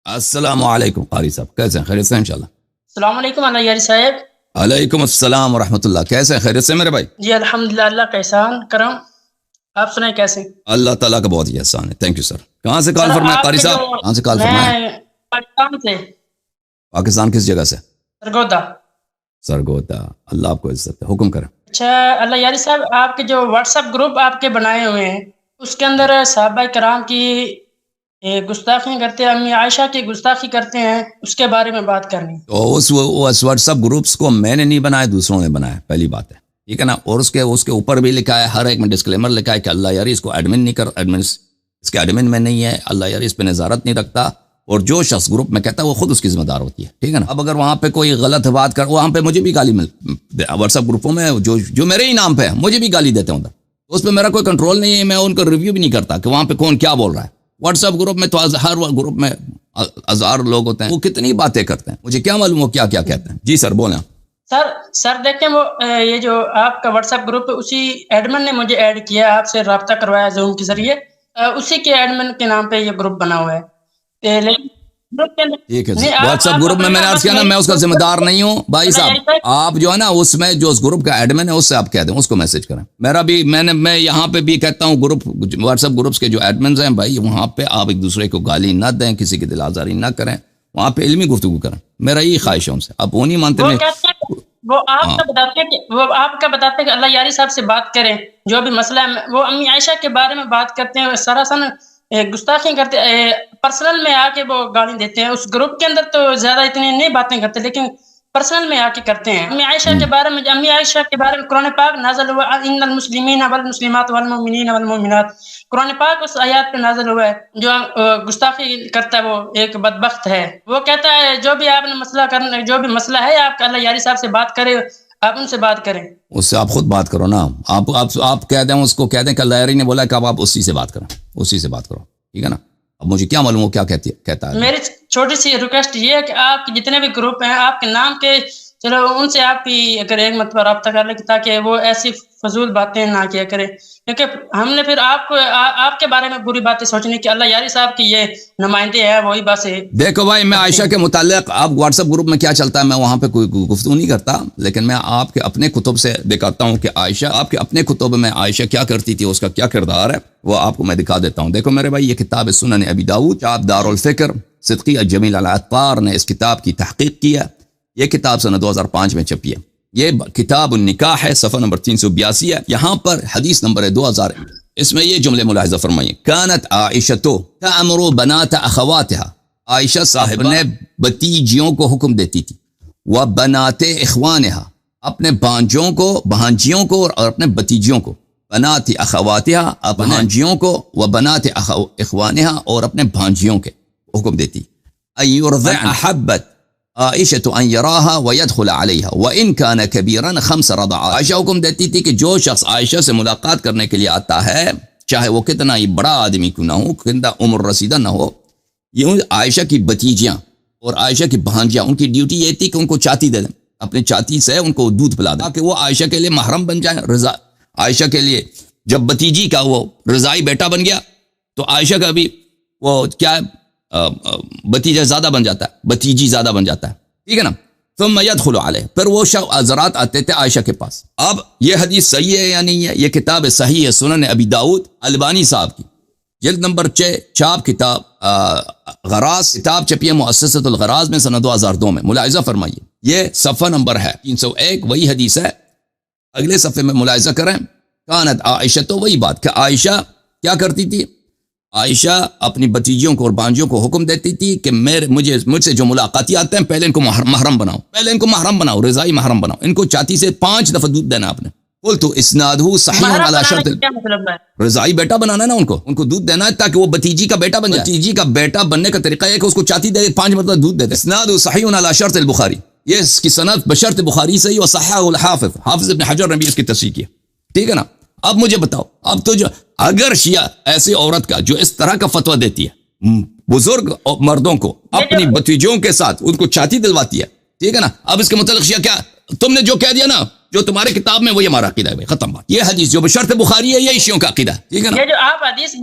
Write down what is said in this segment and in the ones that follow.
السلام علیکم قاری صاحب، کیسے ہیں؟ خیریت سے ہیں انشاءاللہ؟ السلام علیکم اللہ یاری صاحب۔ علیکم السلام ورحمۃ اللہ، کیسے ہیں؟ خیریت سے میرے بھائی؟ جی الحمدللہ، اللہ کا احسان کرم، آپ سنائیں کیسے؟ اللہ تعالیٰ کا بہت ہی احسان ہے، تھینک یو سر۔ کہاں سے کال فرمائے قاری صاحب؟ کہاں سے کال فرمائے؟ میں پاکستان سے۔ پاکستان کس جگہ سے؟ سرگودا۔ سرگودا، اللہ آپ کو عزت ہے، حکم کریں۔ اچھا اللہ یاری صاحب، آپ کے جو واٹس ایپ گروپ آپ کے بنائے ہوئے ہیں اس کے اندر صحابہ کرام کی گستاخی کرتے ہیں، امی عائشہ کی گستاخی کرتے ہیں، اس کے بارے میں بات کرنی۔ تو اس واٹس ایپ گروپس کو میں نے نہیں بنایا، دوسروں نے بنایا، پہلی بات ہے، ٹھیک ہے نا؟ اور اس کے اوپر بھی لکھا ہے، ہر ایک میں ڈسکلیمر لکھا ہے کہ اللہ یاری اس کو ایڈمن نہیں کر، اس کے ایڈمن میں نہیں ہے، اللہ یاری اس پہ نظارت نہیں رکھتا، اور جو شخص گروپ میں کہتا ہے وہ خود اس کی ذمہ دار ہوتی ہے، ٹھیک ہے نا؟ اب اگر وہاں پہ کوئی غلط بات کر، وہاں پہ مجھے بھی گالی واٹس ایپ گروپوں میں جو میرے ہی نام پہ ہے مجھے بھی گالی دیتے ہوں، تو اس پہ میرا کوئی کنٹرول نہیں ہے، میں ان کو ریویو بھی نہیں کرتا کہ وہاں پہ کون کیا بول رہا ہے۔ واٹس ایپ گروپ میں تو ہر گروپ میں ہزار لوگ ہوتے ہیں، وہ کتنی باتیں کرتے ہیں، مجھے کیا معلوم وہ کیا کیا کہتے ہیں۔ جی سر بولیں۔ سر دیکھیں، وہ یہ جو آپ کا واٹس ایپ گروپ ہے، اسی ایڈمن نے مجھے ایڈ کیا، آپ سے رابطہ کروایا زوم کے ذریعے، اسی کے ایڈمن کے نام پہ یہ گروپ بنا ہوا ہے۔ ٹھیک ہے، واٹس ایپ گروپ میں نے عرض کیا نا، میں اس کا ذمہ دار نہیں ہوں بھائی صاحب، آپ جو ہے نا اس میں جو اس گروپ کا ایڈمن ہے اس سے آپ کہہ دیں، اس کو میسج کریں۔ میرا بھی میں یہاں پہ بھی کہتا ہوں، گروپ واٹس ایپ گروپس کے جو ایڈمنز ہیں بھائی، وہاں پہ آپ ایک دوسرے کو گالی نہ دیں، کسی کی دل آزاری نہ کریں، وہاں پہ علمی گفتگو کریں، میرا یہی خواہش ہے ان سے۔ آپ وہ نہیں مانتے، وہ آپ کا بتاتے ہیں کہ اللہ یاری صاحب سے بات کریں، جو بھی مسئلہ ہے وہ امی عائشہ کے بارے میں بات کرتے ہیں، سراسر گستاخی کرتے، پرسنل میں آ کے وہ گالی دیتے ہیں۔ اس گروپ کے اندر تو زیادہ اتنی نہیں باتیں کرتے، لیکن پرسنل میں آ کے کرتے ہیں۔ امی عائشہ کے بارے میں قرآن پاک نازل ہوا، ان المسلمین والمسلمات والمؤمنین والمؤمنات، قرآن پاک اس آیات پہ نازل ہوا ہے۔ جو گستاخی کرتا ہے وہ ایک بدبخت ہے۔ وہ کہتا ہے جو بھی آپ نے جو بھی مسئلہ ہے، آپ اللہ یاری صاحب سے بات کرے، آپ ان سے بات کریں۔ اس سے آپ خود بات کرو نا، آپ کہہ دیں، اس کو کہہ دیں کہ اللہ یاری نے بولا کہ آپ اسی سے بات کریں، اسی سے بات کرو، ٹھیک ہے نا؟ اب مجھے کیا معلوم وہ کیا کہتا ہے۔ میری چھوٹی سی ریکویسٹ یہ ہے کہ آپ کے جتنے بھی گروپ ہیں، آپ کے نام کے، چلو ان سے آپ بھی اگر ایک مرتبہ رابطہ کر لیں تاکہ وہ ایسی فضول باتیں نہ کیا کرے، کیونکہ ہم نے پھر آپ کے بارے میں بری باتیں سوچنی کہ اللہ یاری صاحب کی یہ نمائندے ہیں، وہی باتیں۔ دیکھو بھائی، میں عائشہ کے متعلق آپ واٹس ایپ گروپ میں کیا چلتا ہے میں وہاں پہ کوئی گفتگو نہیں کرتا، لیکن میں آپ کے اپنے کتب سے دکھاتا ہوں کہ عائشہ، آپ کے اپنے کتب میں عائشہ کیا کرتی تھی، اس کا کیا کردار ہے، وہ آپ کو میں دکھا دیتا ہوں۔ دیکھو میرے بھائی، یہ کتاب سنن ابی داؤد، چاپ دار الفکر، صدقی الجمیل العطار نے اس کتاب کی تحقیق کیا۔ یہ کتاب سنہ 2005 میں چھپی ہے۔ یہ کتاب النکاح ہے، صفحہ نمبر 382 ہے، یہاں پر حدیث نمبر ہے 2000، اس میں یہ جملے ملاحظہ فرمائیے، کانت عائشہ تأمر بنات اخواتها، عائشہ صاحب نے بتیجیوں کو حکم دیتی تھی، وبنات اخوانها، اپنے بھانجوں کو، بھانجیوں کو اور اپنے بتیجیوں کو، بنات اخواتها، بھانجیوں کو، وبنات اخوانها، اور اپنے بھانجیوں کے حکم دیتی، ایرضعن، احبت عائشہ ان یراہا ویدخل علیہا وان کان کبیرا 5 رضعات، عائشہ حکم دیتی تھی کہ جو شخص عائشہ سے ملاقات کرنے کے لیے آتا ہے، چاہے وہ کتنا ہی بڑا آدمی کیوں نہ ہو، کتنا عمر رسیدہ نہ ہو، یہ عائشہ کی بتیجیاں اور عائشہ کی بھانجیاں، ان کی ڈیوٹی یہ تھی کہ ان کو چاتی دے دیں، اپنی چاتی سے ان کو دودھ پلا دیں تاکہ وہ عائشہ کے لیے محرم بن جائیں، رضا عائشہ کے لیے۔ جب بتیجی کا وہ رضائی بیٹا بن گیا تو عائشہ کا بھی وہ کیا بتیجہ زیادہ بن جاتا ہے، بتیجی زیادہ بن جاتا ہے، ٹھیک ہے نا؟ ثم يدخل علیہ، پھر وہ حضرات آتے تھے عائشہ کے پاس۔ اب یہ حدیث صحیح ہے یا نہیں ہے؟ یہ کتاب صحیح ہے، سنن ابی داؤد البانی صاحب کی، جلد نمبر 6، چاپ کتاب غراض، کتاب چھپی ہے مؤسسۃ الغراض میں سنہ 2002 میں، ملاحظہ فرمائیے، یہ صفحہ نمبر ہے 301، وہی حدیث ہے، اگلے صفحے میں ملاحظہ کریں، کانت عائشہ، تو وہی بات کہ عائشہ کیا کرتی تھی، عائشہ اپنی بتیجیوں کو اور بانجیوں کو حکم دیتی تھی کہ مجھ سے جو ملاقاتی آتے ہیں پہلے ان کو محرم بناؤ، رضائی محرم بناؤ، ان کو چاتی سے 5 دفعہ دودھ دینا آپ نے۔ قلت اسنادہ صحیح علی شرط، رضائی بیٹا بنانا ہے نا، ان کو دودھ دینا ہے تاکہ وہ بتیجی کا بیٹا بن جائے۔ بتیجی کا بیٹا بننے کا طریقہ یہ کہ اس کو چاتی دے 5 مرتبہ دودھ دے دے۔ اسنادہ صحیح علی شرط البخاری، یہ اس کی سند بشرط بخاری سے ہی، وصححہ الحافظ، حافظ ابن حجر نے بھی اس کی تصحیح کی، ٹھیک ہے نا؟ اب مجھے بتاؤ، اب تو جو اگر شیعہ ایسی عورت کا جو اس طرح کا فتویٰ دیتی ہے، بزرگ مردوں کو اپنی بتیجوں کے ساتھ ان کو چاتی دلواتی ہے، ٹھیک ہے نا؟ اب اس کے متعلق شیعہ کیا، تم نے جو کہہ دیا نا جو تمہارے کتاب میں وہی ہمارا عقیدہ ہے. ختم بات. یہ حدیث جو بشرط بخاری ہے یہ شیعوں کا عقیدہ ہے. ٹھیک ہے نا. یہ جو آپ حدیث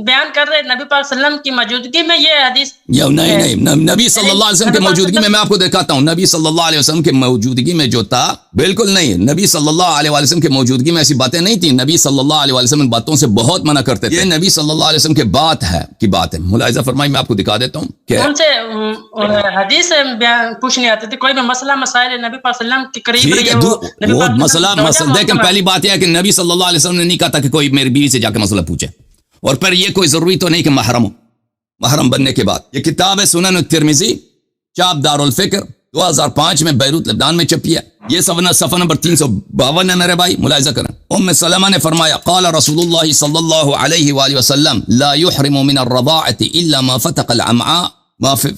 بیان کر رہے ہیں نبی پاک صلی اللہ علیہ وسلم کی موجودگی میں، یہ حدیث نہیں نبی صلی اللہ علیہ وسلم کی موجودگی میں آپ کو دکھاتا ہوں. نبی صلی اللہ علیہ وسلم کی موجودگی میں جو تھا بالکل نہیں. نبی صلی اللہ علیہ وسلم کی موجودگی میں ایسی باتیں نہیں تھیں. نبی صلی اللہ علیہ وسلم ان باتوں سے بہت منع کرتے تھے. یہ نبی صلی اللہ علیہ وسلم کی بات ہے ملاحظہ فرمائی. میں آپ کو دکھا دیتا ہوں کہ ان سے حدیث پوچھنے آتے تھے کوئی بھی مسئلہ مسائل نبی پاک صلی اللہ علیہ وسلم کے قریب رہی وہ مسئلہ دیکھیں پہلی بات یہ ہے کہ نبی صلی اللہ علیہ وسلم نے نہیں کہا تھا کہ کوئی میری بیوی سے جا کے مسئلہ پوچھے. اور پھر یہ کوئی ضروری تو نہیں کہ محرم بننے کے بعد. یہ کتاب ہے سنن الترمذی، چاپ دار الفکر، 2005 میں بیروت لبنان میں چھپی ہے. یہ صفحہ نمبر 352 ہے میرے بھائی. ملاحظہ کریں. ام سلمہ نے فرمایا قال رسول اللہ صلی اللہ علیہ وآلہ وسلم لا يحرم من الرضاعة الا ما فتق الامعاء ما في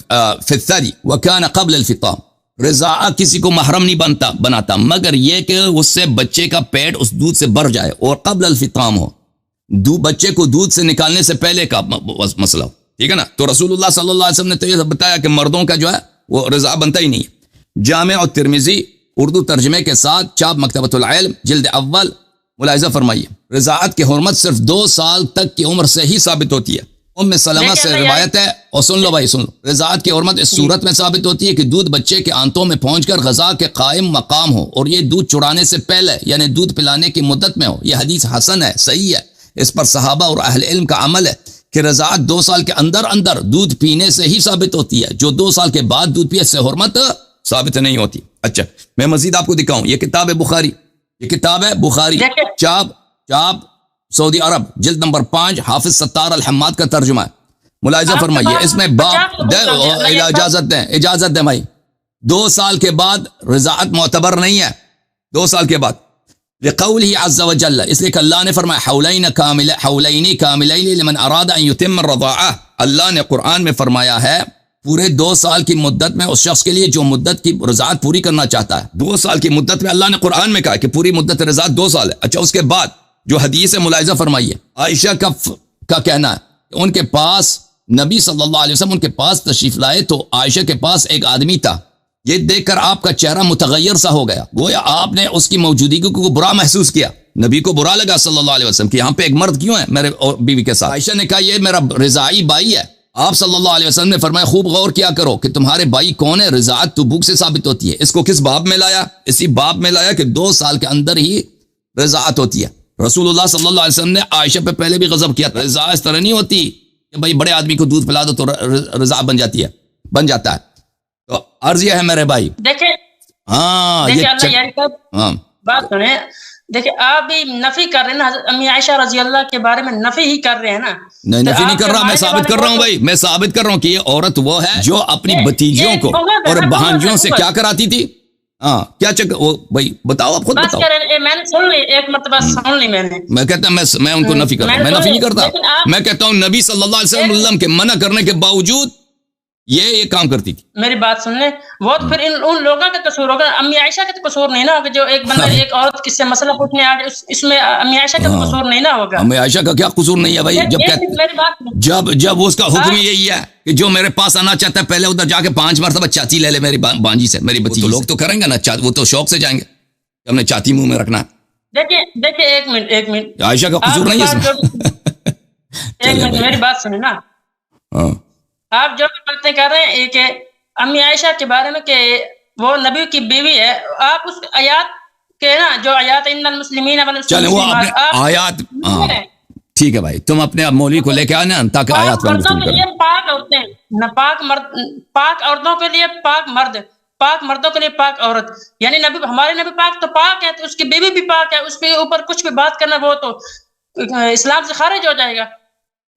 الثدي وكان قبل الفطام. رضاعہ کسی کو محرم نہیں بناتا مگر یہ کہ اس سے بچے کا پیٹ اس دودھ سے بھر جائے اور قبل الفطام ہو، بچے کو دودھ سے نکالنے سے پہلے کا مسئلہ ہو. ٹھیک ہے نا. تو رسول اللہ صلی اللہ علیہ وسلم نے تو یہ بتایا کہ مردوں کا جو ہے وہ رضاعہ بنتا ہی نہیں ہے. جامع الترمذی اردو ترجمے کے ساتھ، چاپ مکتبۃ العلم جلد اول. ملاحظہ فرمائیے رضاعت کی حرمت صرف 2 سال تک کی عمر سے ہی ثابت ہوتی ہے. ام سلمہ سے روایت ہے، اور سن لو بھائی سن لو. رضاعت کی حرمت اس صورت میں ثابت ہوتی ہے کہ دودھ بچے کے آنتوں میں پہنچ کر غذا کے قائم مقام ہو اور یہ دودھ چڑانے سے پہلے یعنی دودھ پلانے کی مدت میں ہو. یہ حدیث حسن ہے، صحیح ہے. اس پر صحابہ اور اہل علم کا عمل ہے کہ رضاعت 2 سال کے اندر دودھ پینے سے ہی ثابت ہوتی ہے. جو 2 سال کے بعد دودھ پیے سے حرمت ثابت نہیں ہوتی. اچھا میں مزید آپ کو دکھاؤں. یہ کتاب ہے بخاری، چاپ سعودی عرب، جلد نمبر 5، حافظ ستار الحماد کا ترجمہ ہے. ملاحظہ فرمائیے اس میں اجازت دیں بھائی. 2 سال کے بعد رضاعت معتبر نہیں ہے. 2 سال کے بعد لقوله عز وجل، اس لیے کہ اللہ نے فرمایا حولین کاملین لمن اراد ان یتم الرضاعہ. اللہ نے قرآن میں فرمایا ہے پورے 2 سال کی مدت میں اس شخص کے لیے جو مدت کی رضاعت پوری کرنا چاہتا ہے. 2 سال کی مدت میں اللہ نے قرآن میں کہا کہ پوری مدت رضاعت 2 سال ہے. اچھا اس کے بعد جو حدیث ہے ملاحظہ فرمائیے. عائشہ کا کہنا ہے ان کے پاس نبی صلی اللہ علیہ وسلم ان کے پاس تشریف لائے تو عائشہ کے پاس ایک آدمی تھا. یہ دیکھ کر آپ کا چہرہ متغیر سا ہو گیا، گویا آپ نے اس کی موجودگی کو برا محسوس کیا. نبی کو برا لگا صلی اللہ علیہ وسلم کہ یہاں پہ ایک مرد کیوں ہے میرے بیوی کے ساتھ. عائشہ نے کہا یہ میرا رضاعی بھائی ہے. آپ صلی اللہ علیہ وسلم نے فرمایا خوب غور کیا کرو کہ تمہارے بھائی کون ہے. رضاعت تو بھوک سے ثابت ہوتی ہے. اس کو کس باب میں لایا؟ اسی باب میں لایا کہ 2 سال کے اندر ہی رضاعت ہوتی ہے. رسول اللہ صلی اللہ علیہ وسلم نے عائشہ پہ پہلے بھی غضب کیا. رضاعت اس طرح نہیں ہوتی کہ بھائی بڑے آدمی کو دودھ پلا دو تو رضاعت بن جاتا ہے. تو عرض یہ ہے میرے بھائی دیکھیں بات سنیں. دیکھیں آپ بھی نفی کر رہے ہیں نا امی عائشہ رضی اللہ کے بارے میں، نفی ہی کر رہے ہیں نا. نہیں نفی نہیں کر رہا، میں ثابت کر رہا ہوں بھائی. میں ثابت کر رہا ہوں کہ یہ عورت وہ ہے جو اپنی بھتیجیوں کو اور بھانجیوں سے کیا کراتی تھی. ہاں کیا بھائی بتاؤ، آپ خود بتاؤ. میں نے سن لی، ایک مرتبہ سن لی میں کہتا ہوں میں ان کو نفی کرتا ہوں. میں نفی نہیں کرتا، میں کہتا ہوں نبی صلی اللہ علیہ وسلم کے منع کرنے کے باوجود یہ کام کرتی تھی. میری بات سن لیں. وہ تو پھر ان لوگوں کا قصور ہوگا، امی عائشہ کا تو قصور نہیں نا ہوگا. جو ایک بندہ ایک عورت کس سے مسئلہ پوچھنے آ جائے اس میں امی عائشہ کا تو قصور نہیں نا ہوگا. امی عائشہ کا کیا قصور نہیں ہے بھائی؟ جب اس کا حکم یہی ہے کہ جو میرے پاس آنا چاہتا ہے پہلے ادھر جا کے 5 مرتبہ چاچی لے لے میری بانجی سے، میری بچی. لوگ تو کریں گے نا، وہ تو شوق سے جائیں گے کہ ہم نے چاچی منہ میں رکھنا. دیکھیں ایک منٹ عائشہ کا قصور نہیں ہے اس میں. ایک منٹ میری بات سنیں نا. آپ جو باتیں کر رہے ہیں کہ امی عائشہ کے بارے میں کہ وہ نبی کی بیوی ہے، آپ اس آیات کے نا جو آیات ان المسلمین چلیں وہ اپنے آیات ٹھیک ہے بھائی، تم اپنے مولوی کو لے کے آنا تاکہ آیات پر گفتگو کریں. پاک عورتیں نہ پاک عورتوں کے لیے پاک مرد، پاک مردوں کے لیے پاک عورت. یعنی نبی ہمارے نبی پاک تو پاک ہے، تو اس کی بیوی بھی پاک ہے. اس کے اوپر کچھ بھی بات کرنا وہ تو اسلام سے خارج ہو جائے گا.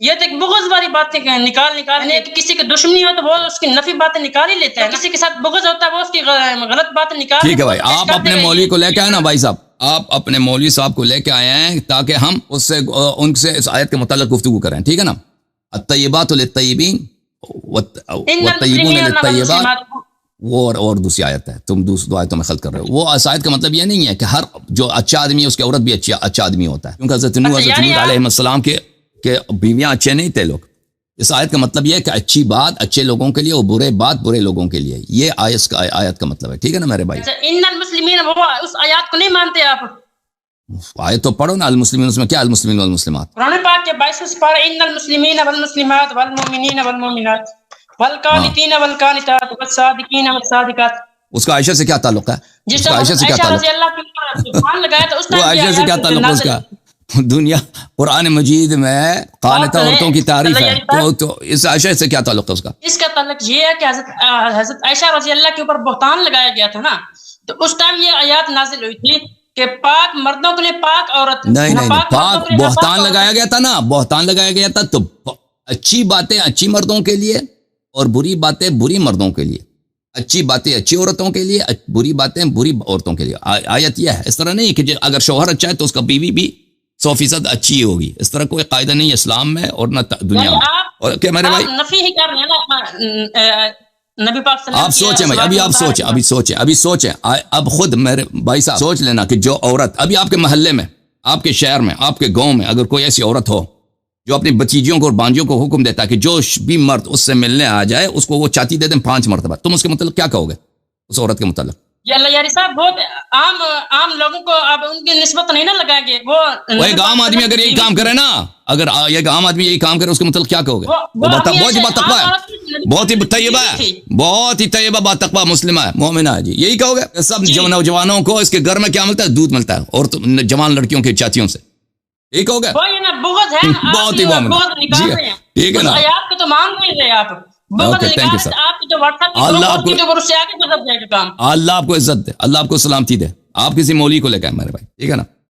یہ تو ایک بغض والی باتیں نکال یعنی کسی کی دشمنی ہو تو وہ اس کی نفی باتیں نکال ہی لیتا ہے. کسی کے ساتھ بغض ہوتا ہے وہ اس کی غلط باتیں نکال. ٹھیک ہے بھائی، آپ اپنے مولوی کو لے کے آئے نا بھائی صاحب، آپ اپنے مولوی صاحب کو لے کے آئے ہیں تاکہ ہم ان سے اس آیت کے متعلق گفتگو کریں. ٹھیک ہے نا. الطیبات للطیبین والطیبون للطیبات، وہ اور دوسری آیت ہے، تم دوسری آیتوں میں خلط کر رہے ہو. وہ اس آیت کا مطلب یہ نہیں ہے کہ ہر جو اچھا آدمی ہے اس کی عورت بھی اچھا آدمی ہوتا ہے. کیونکہ حضرت نوح علیہ السلام کہ بیویاں اچھے نہیں تھے لوگ، اس آیت کا مطلب یہ ہے کہ اچھی بات اچھے لوگوں کے لیے اور برے بات برے لوگوں کے لیے، یہ آیت کا مطلب ہے، ٹھیک ہے نا میرے بھائی؟ ان المسلمین، وہ اس آیات کو نہیں مانتے آپ؟ آیت تو پڑھو نا، المسلمین، اس میں کیا المسلمین والمسلمات؟ قرآن پاک کے 22 سپارہ، ان المسلمین والمسلمات والمؤمنین والمؤمنات والقانتین والقانتات والصادقین والصادقات. اس کا عائشہ سے کیا تعلق ہے؟ جس اس کا طرح عائشہ سے کیا عائشہ تعلق؟ رضی اللہ عنہ سبحان لگایا تھا اس وہ ٹائم عائشہ سے کیا تعلق ہے اس کا؟ دنیا قرآن مجید میں قانتہ عورتوں کی تعریف ہے، تو اس عائشہ سے کیا تعلق ہے اس کا؟ اس کا تعلق یہ ہے کہ حضرت عائشہ رضی اللہ کے اوپر بہتان لگایا گیا تھا نا، تو اس ٹائم یہ آیات نازل ہوئی تھی کہ پاک مردوں کے لیے پاک عورت، نہیں پاک بہتان لگایا گیا تھا نا، بہتان لگایا گیا تھا، تو اچھی باتیں اچھی مردوں کے لیے اور بری باتیں بری مردوں کے لیے، اچھی باتیں اچھی عورتوں کے لیے، بری باتیں بری عورتوں کے لیے. آیت یہ ہے، اس طرح نہیں کہ اگر شوہر اچھا ہے تو اس کا بیوی بھی 100% اچھی ہوگی، اس طرح کوئی قاعدہ نہیں اسلام میں اور نہ دنیا میں. اور کیا میرے بھائی نفی ہی کر رہے ہیں نا نبی پاک صلی اللہ علیہ وسلم. آپ سوچیں بھائی، ابھی سوچیں اب خود میرے بھائی صاحب سوچ لینا کہ جو عورت ابھی آپ کے محلے میں، آپ کے شہر میں، آپ کے گاؤں میں اگر کوئی ایسی عورت ہو جو اپنی بچیجیوں کو اور بانجیوں کو حکم دیتا ہے کہ جو بھی مرد اس سے ملنے آ جائے اس کو وہ چاتی دے دیں 5 مرتبہ، تم اس کے متعلق کیا کہو گے؟ اس عورت کے متعلق یہ اللہ یاری صاحب بہت عام لوگوں کو آپ ان کی نسبت نہیں نہ لگائیں گے. وہ ایک عام آدمی اگر یہی کام کرے نا، اگر ایک عام آدمی یہی کام کرے اس کے متعلق کیا کہو گے؟ بہت ہی باتقوا ہے، بہت ہی طیبہ ہے، بہت ہی طیبہ باتقوا مسلمہ ہے، مومنہ ہے، جی یہی کہو گے؟ سب نوجوانوں کو اس کے گھر میں کیا ملتا ہے؟ دودھ ملتا ہے، اور جوان لڑکیوں کی چاچیوں سے، یہی کہو گے؟ بہت ہی مومن، جی ٹھیک ہے نا. آیات کو تو مان نہیں رہے آپ، اللہ آپ کو عزت دے، اللہ آپ کو سلامتی دے. آپ کسی مولوی کو لے کے آئے میرے بھائی، ٹھیک ہے نا.